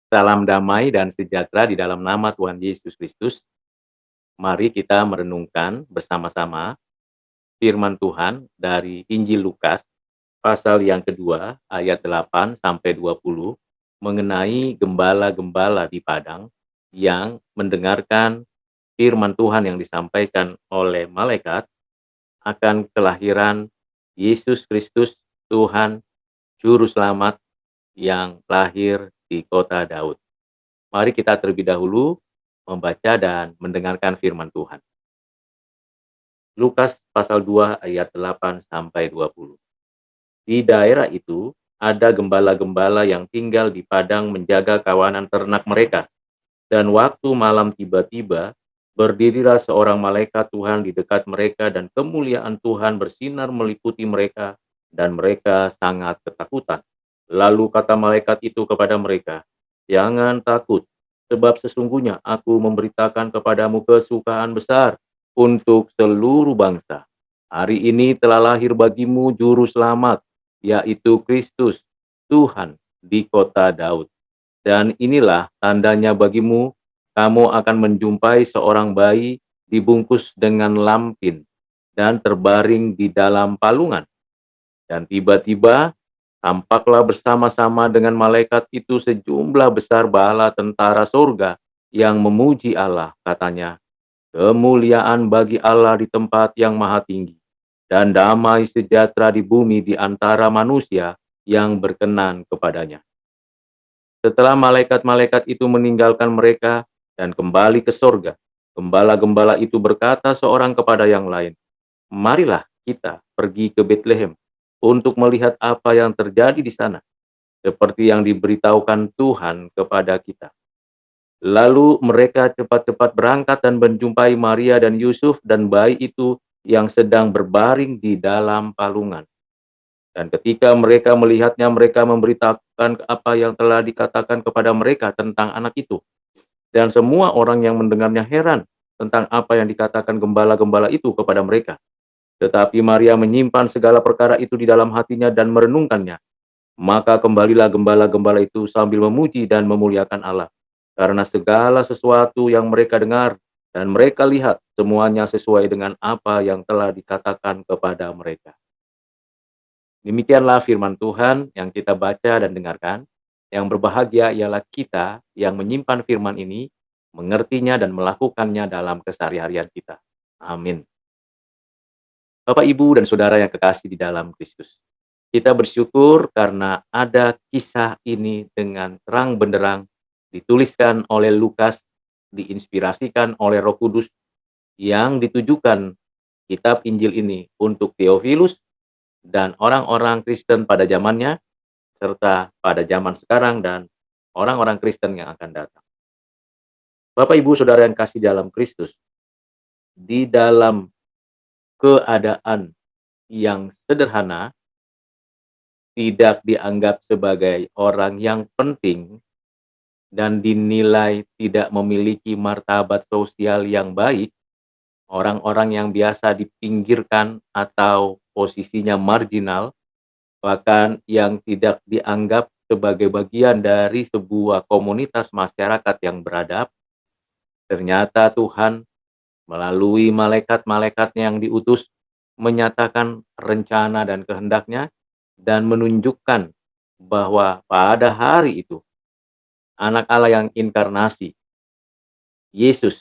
Salam damai dan sejahtera di dalam nama Tuhan Yesus Kristus. Mari kita merenungkan bersama-sama firman Tuhan dari Injil Lukas pasal yang kedua ayat 8 sampai 20 mengenai gembala-gembala di padang yang mendengarkan firman Tuhan yang disampaikan oleh malaikat akan kelahiran Yesus Kristus Tuhan Juru Selamat yang lahir di kota Daud. Mari kita terlebih dahulu membaca dan mendengarkan firman Tuhan. Lukas pasal 2 ayat 8 sampai 20. Di daerah itu ada gembala-gembala yang tinggal di padang menjaga kawanan ternak mereka. Dan waktu malam tiba-tiba, berdirilah seorang malaikat Tuhan di dekat mereka dan kemuliaan Tuhan bersinar meliputi mereka dan mereka sangat ketakutan. Lalu kata malaikat itu kepada mereka, "Jangan takut, sebab sesungguhnya aku memberitakan kepadamu kesukaan besar untuk seluruh bangsa. Hari ini telah lahir bagimu juru selamat, yaitu Kristus, Tuhan di kota Daud. Dan inilah tandanya bagimu, kamu akan menjumpai seorang bayi dibungkus dengan lampin dan terbaring di dalam palungan." Dan tiba-tiba tampaklah bersama-sama dengan malaikat itu sejumlah besar bala tentara surga yang memuji Allah, katanya, "Kemuliaan bagi Allah di tempat yang maha tinggi, dan damai sejahtera di bumi di antara manusia yang berkenan kepadanya." Setelah malaikat-malaikat itu meninggalkan mereka dan kembali ke sorga, gembala-gembala itu berkata seorang kepada yang lain, "Marilah kita pergi ke Betlehem untuk melihat apa yang terjadi di sana, seperti yang diberitahukan Tuhan kepada kita." Lalu mereka cepat-cepat berangkat dan menjumpai Maria dan Yusuf dan bayi itu yang sedang berbaring di dalam palungan. Dan ketika mereka melihatnya, mereka memberitakan apa yang telah dikatakan kepada mereka tentang anak itu. Dan semua orang yang mendengarnya heran tentang apa yang dikatakan gembala-gembala itu kepada mereka. Tetapi Maria menyimpan segala perkara itu di dalam hatinya dan merenungkannya. Maka kembalilah gembala-gembala itu sambil memuji dan memuliakan Allah. Karena segala sesuatu yang mereka dengar dan mereka lihat, semuanya sesuai dengan apa yang telah dikatakan kepada mereka. Demikianlah firman Tuhan yang kita baca dan dengarkan. Yang berbahagia ialah kita yang menyimpan firman ini, mengertinya dan melakukannya dalam keseharian kita. Amin. Bapak, Ibu, dan Saudara yang kekasih di dalam Kristus. Kita bersyukur karena ada kisah ini dengan terang benderang dituliskan oleh Lukas, diinspirasikan oleh Roh Kudus, yang ditujukan kitab Injil ini untuk Theophilus dan orang-orang Kristen pada zamannya, serta pada zaman sekarang dan orang-orang Kristen yang akan datang. Bapak, Ibu, Saudara yang kasih dalam Kristus, di dalam keadaan yang sederhana, tidak dianggap sebagai orang yang penting, dan dinilai tidak memiliki martabat sosial yang baik, orang-orang yang biasa dipinggirkan atau posisinya marginal, bahkan yang tidak dianggap sebagai bagian dari sebuah komunitas masyarakat yang beradab, ternyata Tuhan melalui malaikat-malaikatnya yang diutus menyatakan rencana dan kehendaknya dan menunjukkan bahwa pada hari itu anak Allah yang inkarnasi, Yesus,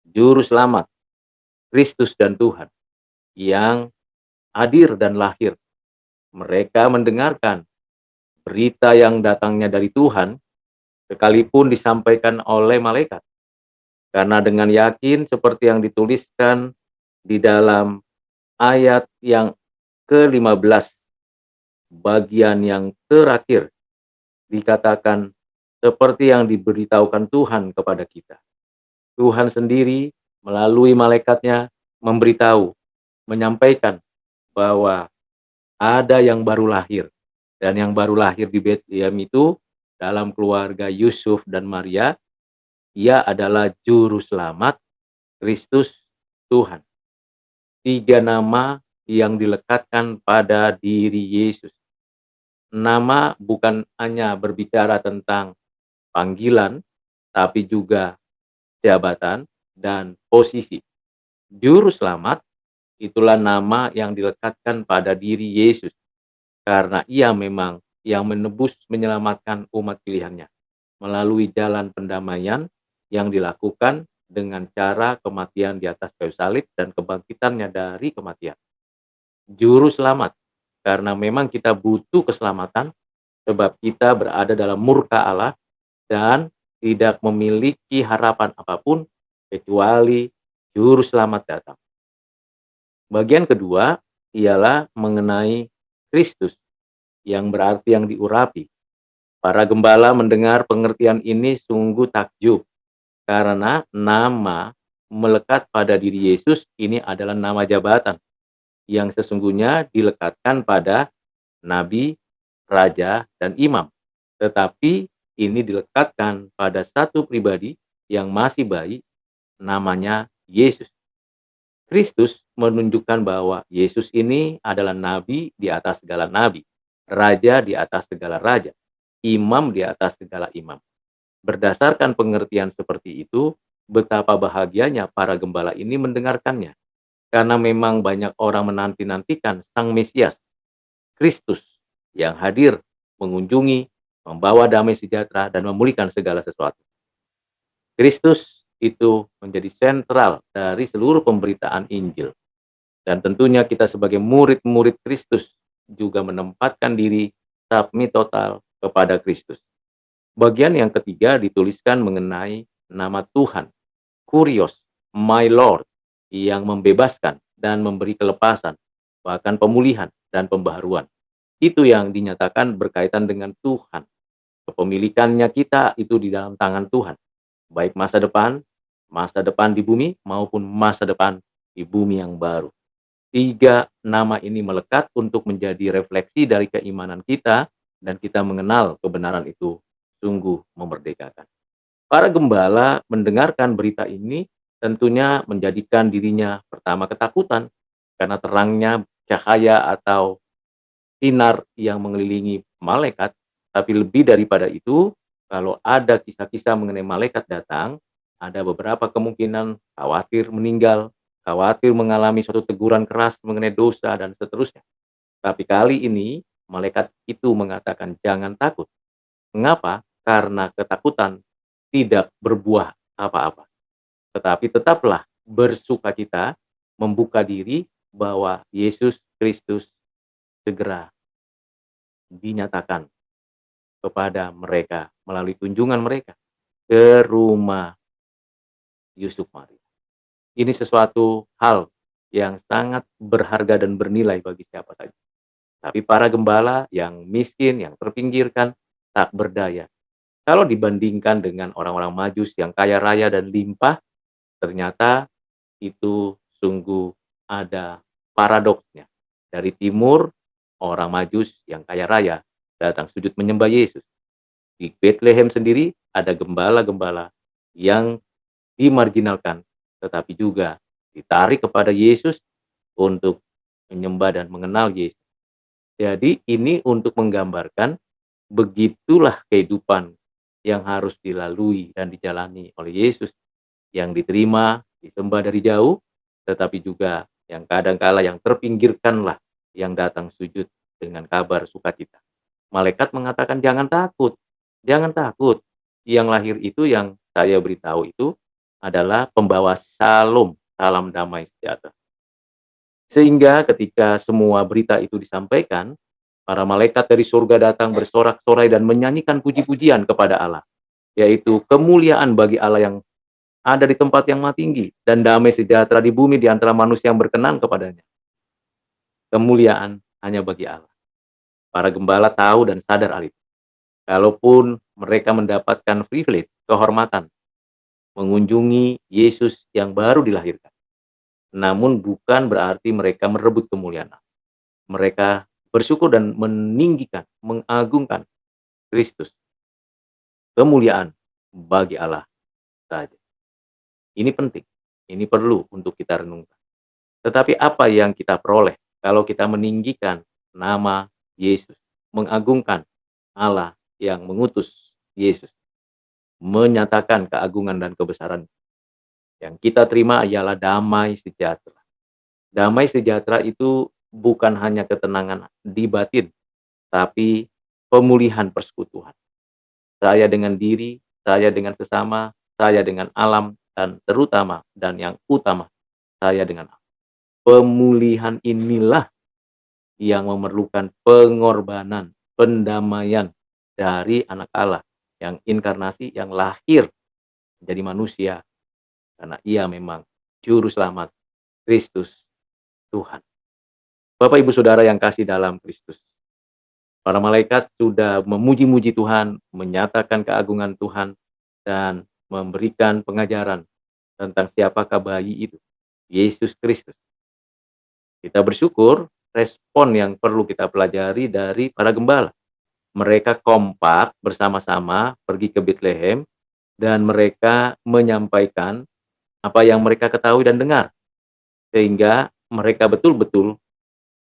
Juru Selamat, Kristus dan Tuhan yang hadir dan lahir. Mereka mendengarkan berita yang datangnya dari Tuhan, sekalipun disampaikan oleh malaikat. Karena dengan yakin seperti yang dituliskan di dalam ayat yang ke-15, bagian yang terakhir, dikatakan seperti yang diberitahukan Tuhan kepada kita. Tuhan sendiri melalui malaikatnya memberitahu, menyampaikan bahwa ada yang baru lahir. Dan yang baru lahir di Betlehem itu dalam keluarga Yusuf dan Maria, ia adalah Juru Selamat, Kristus, Tuhan. 3 nama yang dilekatkan pada diri Yesus. Nama bukan hanya berbicara tentang panggilan, tapi juga jabatan dan posisi. Juru selamat itulah nama yang dilekatkan pada diri Yesus karena ia memang yang menebus menyelamatkan umat pilihannya melalui jalan pendamaian yang dilakukan dengan cara kematian di atas kayu salib dan kebangkitannya dari kematian. Juru selamat, karena memang kita butuh keselamatan sebab kita berada dalam murka Allah dan tidak memiliki harapan apapun kecuali juru selamat datang. Bagian kedua ialah mengenai Kristus yang berarti yang diurapi. Para gembala mendengar pengertian ini sungguh takjub karena nama melekat pada diri Yesus ini adalah nama jabatan yang sesungguhnya dilekatkan pada nabi, raja, dan imam. Tetapi ini dilekatkan pada satu pribadi yang masih baik, namanya Yesus. Kristus menunjukkan bahwa Yesus ini adalah nabi di atas segala nabi, raja di atas segala raja, imam di atas segala imam. Berdasarkan pengertian seperti itu, betapa bahagianya para gembala ini mendengarkannya. Karena memang banyak orang menanti-nantikan Sang Mesias, Kristus, yang hadir, mengunjungi, membawa damai sejahtera, dan memulihkan segala sesuatu. Kristus itu menjadi sentral dari seluruh pemberitaan Injil. Dan tentunya kita sebagai murid-murid Kristus juga menempatkan diri submit total kepada Kristus. Bagian yang ketiga dituliskan mengenai nama Tuhan, Kurios, My Lord, yang membebaskan dan memberi kelepasan, bahkan pemulihan dan pembaharuan. Itu yang dinyatakan berkaitan dengan Tuhan. Kepemilikannya kita itu di dalam tangan Tuhan. Baik masa depan di bumi maupun masa depan di bumi yang baru. Tiga nama ini melekat untuk menjadi refleksi dari keimanan kita dan kita mengenal kebenaran itu sungguh memerdekakan. Para gembala mendengarkan berita ini tentunya menjadikan dirinya pertama ketakutan karena terangnya cahaya atau sinar yang mengelilingi malaikat, tapi lebih daripada itu, kalau ada kisah-kisah mengenai malaikat datang, ada beberapa kemungkinan khawatir meninggal, khawatir mengalami suatu teguran keras mengenai dosa dan seterusnya. Tapi kali ini malaikat itu mengatakan jangan takut. Mengapa? Karena ketakutan tidak berbuah apa-apa. Tetapi tetaplah bersukacita membuka diri bahwa Yesus Kristus segera dinyatakan kepada mereka melalui kunjungan mereka ke rumah Yusuf Maria. Ini sesuatu hal yang sangat berharga dan bernilai bagi siapa saja. Tapi para gembala yang miskin, yang terpinggirkan, tak berdaya. Kalau dibandingkan dengan orang-orang Majus yang kaya raya dan limpah, ternyata itu sungguh ada paradoksnya. Dari timur, orang Majus yang kaya raya datang sujud menyembah Yesus. Di Bethlehem sendiri ada gembala-gembala yang dimarginalkan, tetapi juga ditarik kepada Yesus untuk menyembah dan mengenal Yesus. Jadi ini untuk menggambarkan begitulah kehidupan yang harus dilalui dan dijalani oleh Yesus, yang diterima, disembah dari jauh, tetapi juga yang kadang-kala yang terpinggirkanlah yang datang sujud dengan kabar sukacita. Malaikat mengatakan jangan takut, jangan takut. Yang lahir itu yang saya beritahu itu adalah pembawa salam, salam damai sejahtera. Sehingga ketika semua berita itu disampaikan, para malaikat dari surga datang bersorak-sorai dan menyanyikan puji-pujian kepada Allah, yaitu kemuliaan bagi Allah yang ada di tempat yang maha tinggi dan damai sejahtera di bumi di antara manusia yang berkenan kepadanya. Kemuliaan hanya bagi Allah. Para gembala tahu dan sadar hal itu. Kalaupun mereka mendapatkan privilege, kehormatan, mengunjungi Yesus yang baru dilahirkan. Namun bukan berarti mereka merebut kemuliaan Allah. Mereka bersyukur dan meninggikan, mengagungkan Kristus. Kemuliaan bagi Allah saja. Ini penting, ini perlu untuk kita renungkan. Tetapi apa yang kita peroleh kalau kita meninggikan nama Yesus, mengagungkan Allah yang mengutus Yesus? menyatakan keagungan dan kebesaran. Yang kita terima ialah damai sejahtera. Damai sejahtera itu bukan hanya ketenangan di batin, tapi pemulihan persekutuan. Saya dengan diri, saya dengan sesama, saya dengan alam, dan terutama dan yang utama, saya dengan Allah. Pemulihan inilah yang memerlukan pengorbanan, pendamaian dari anak Allah yang inkarnasi, yang lahir menjadi manusia, karena ia memang juru selamat, Kristus Tuhan. Bapak Ibu Saudara yang kasih dalam Kristus, para malaikat sudah memuji-muji Tuhan, menyatakan keagungan Tuhan, dan memberikan pengajaran tentang siapakah bayi itu, Yesus Kristus. Kita bersyukur respon yang perlu kita pelajari dari para gembala. Mereka kompak bersama-sama pergi ke Betlehem dan mereka menyampaikan apa yang mereka ketahui dan dengar. Sehingga mereka betul-betul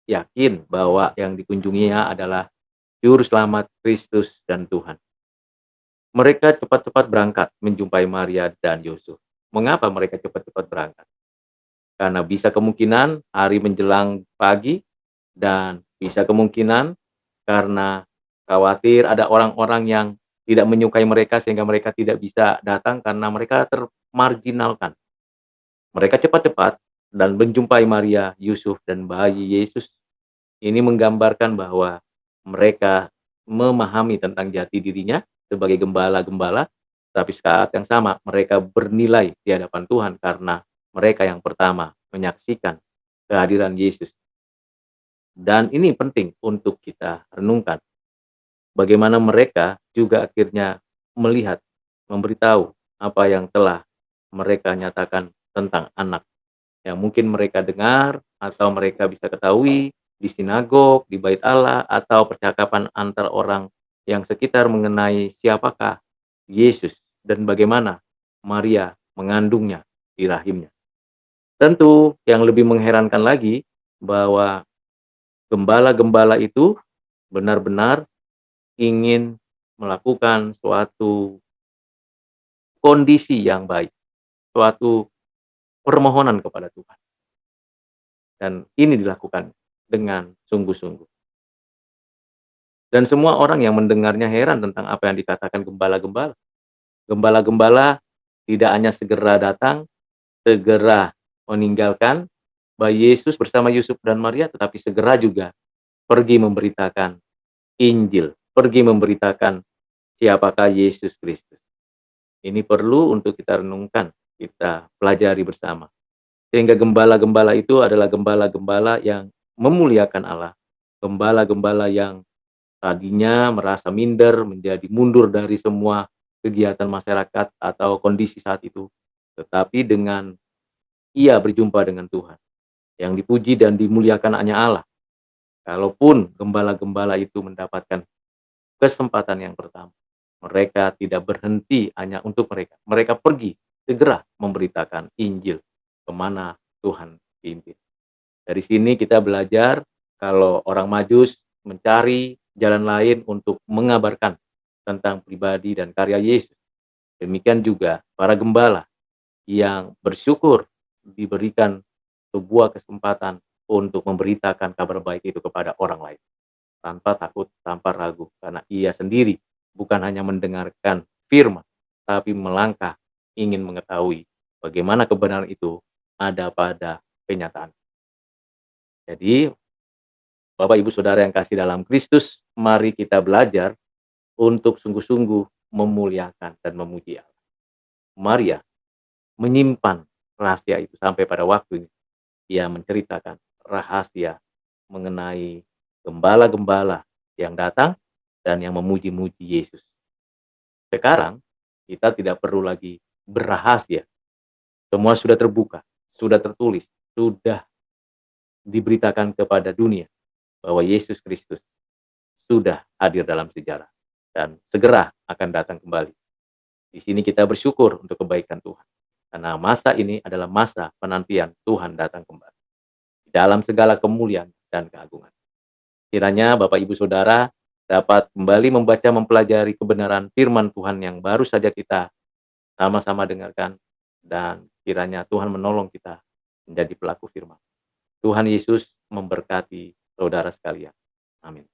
yakin bahwa yang dikunjunginya adalah Juru Selamat Kristus dan Tuhan. Mereka cepat-cepat berangkat menjumpai Maria dan Yusuf. Mengapa mereka cepat-cepat berangkat? Karena bisa kemungkinan hari menjelang pagi dan bisa kemungkinan karena khawatir ada orang-orang yang tidak menyukai mereka sehingga mereka tidak bisa datang karena mereka termarginalkan. Mereka cepat-cepat dan menjumpai Maria, Yusuf, dan bayi Yesus. Ini menggambarkan bahwa mereka memahami tentang jati dirinya sebagai gembala-gembala, tapi saat yang sama mereka bernilai di hadapan Tuhan karena mereka yang pertama menyaksikan kehadiran Yesus. Dan ini penting untuk kita renungkan. Bagaimana mereka juga akhirnya melihat, memberitahu apa yang telah mereka nyatakan tentang anak yang mungkin mereka dengar atau mereka bisa ketahui di sinagog, di bait Allah, atau percakapan antar orang yang sekitar mengenai siapakah Yesus dan bagaimana Maria mengandungnya di rahimnya. Tentu yang lebih mengherankan lagi bahwa gembala-gembala itu benar-benar ingin melakukan suatu kondisi yang baik, suatu permohonan kepada Tuhan. Dan ini dilakukan dengan sungguh-sungguh. Dan semua orang yang mendengarnya heran tentang apa yang dikatakan gembala-gembala. Gembala-gembala tidak hanya segera datang, segera meninggalkan bayi Yesus bersama Yusuf dan Maria, tetapi segera juga pergi memberitakan Injil, pergi memberitakan siapakah Yesus Kristus. Ini perlu untuk kita renungkan, kita pelajari bersama. Sehingga gembala-gembala itu adalah gembala-gembala yang memuliakan Allah. Gembala-gembala yang tadinya merasa minder, menjadi mundur dari semua kegiatan masyarakat atau kondisi saat itu. Tetapi dengan ia berjumpa dengan Tuhan, yang dipuji dan dimuliakan hanya Allah. Kalaupun gembala-gembala itu mendapatkan kesempatan yang pertama, mereka tidak berhenti hanya untuk mereka. Mereka pergi segera memberitakan Injil kemana Tuhan pimpin. Dari sini kita belajar kalau orang Majus mencari jalan lain untuk mengabarkan tentang pribadi dan karya Yesus. Demikian juga para gembala yang bersyukur diberikan sebuah kesempatan untuk memberitakan kabar baik itu kepada orang lain. Tanpa takut, tanpa ragu. Karena ia sendiri bukan hanya mendengarkan firman, tapi melangkah ingin mengetahui bagaimana kebenaran itu ada pada kenyataan. Jadi, Bapak Ibu Saudara yang kasih dalam Kristus, mari kita belajar untuk sungguh-sungguh memuliakan dan memuji Allah. Maria menyimpan rahasia itu sampai pada waktu ia menceritakan rahasia mengenai gembala-gembala yang datang dan yang memuji-muji Yesus. Sekarang kita tidak perlu lagi berrahasia. Semua sudah terbuka, sudah tertulis, sudah diberitakan kepada dunia bahwa Yesus Kristus sudah hadir dalam sejarah dan segera akan datang kembali. Di sini kita bersyukur untuk kebaikan Tuhan. Karena masa ini adalah masa penantian Tuhan datang kembali. Dalam segala kemuliaan dan keagungan. Kiranya Bapak Ibu Saudara dapat kembali membaca mempelajari kebenaran firman Tuhan yang baru saja kita sama-sama dengarkan, dan kiranya Tuhan menolong kita menjadi pelaku firman. Tuhan Yesus memberkati saudara sekalian. Amin.